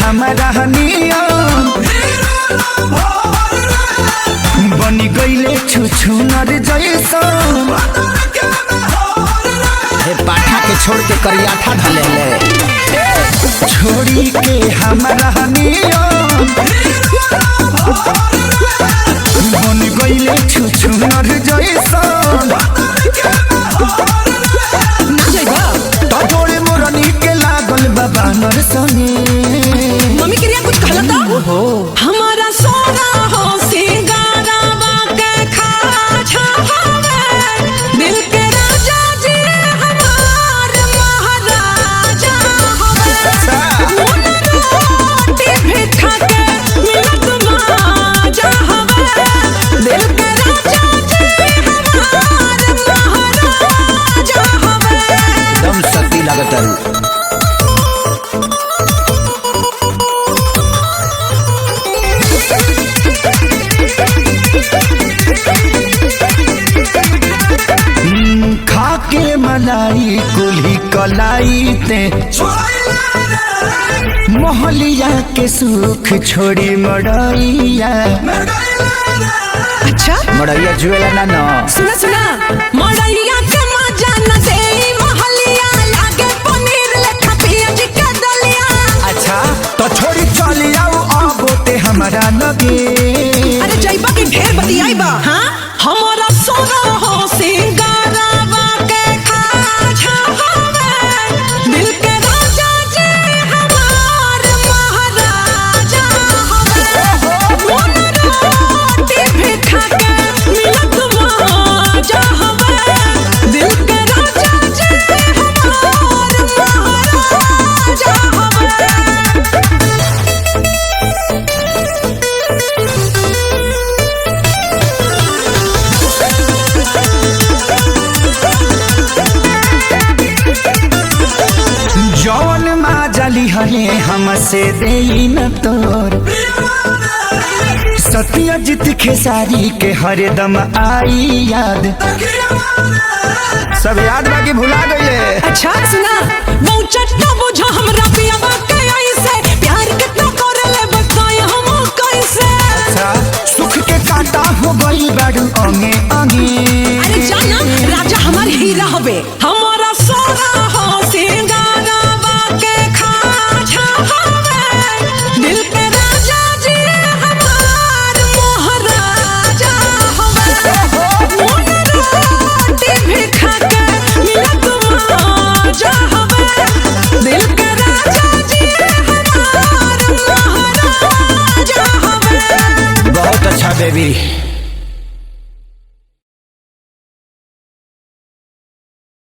हमारा बनी गईले छुछुनर जैसा पाठा के छोड़ के करियाठा ढले ले छोड़ी के हमारा बनी गईले छुछुनर जैसा तो जोड़े मोरनी के लागल बाबा नरसनी मम्मी के कुछ कहला था हमारा सोना हो सिंगारावा के खाजा हवे दिल के राजा जी हमार महाराजा हवे रोटी भी खा के मिलत माजा हवे दिल के राजा जी हमार महाराजा हवे दम शक्ति लागत है। खाके मलाई कुल्ही कलाई ते मोहलिया के सुख छोड़ी मड़ैया अच्छा मड़ैया जुएला ना न सुना सुना मड़ैया के मजा न दे महलिया लागे पनीर लेखा पियज के दलिया। अच्छा तो छोड़ी चली आओ आबोते हमारा लगे अरे जइबा की ढेर बतियाइबा हां हमारा सोना हो सिंगारावा के खाजा हवे दिल के राजा जी हमार महाराजा हवे रोटी भी खा के मिलत माजा हवे दिल के राजा जी हमार महाराजा हवे। जौन माँ जली हले हमसे दे न तोर सत्यजित खेसारी के हरदम आई याद सब याद बाकी भुला गए। अच्छा सुना बहुचट ना बुझा हमरा पियावा के ऐसे प्यार कितना करले बताए हम कैसे। अच्छा सुख के कांटा हो गई बाडू अंगे अंगे अरे जाना राजा हमार हीरा हवे हमारा सोना हो सिंगारावा के खाजा हवे दिल के राजा जी हमार महाराजा हवे रोटी भी खा के मिलत माजा हवे दिल के राजा जी हमार महाराजा हवे। बहुत अच्छा बेबी।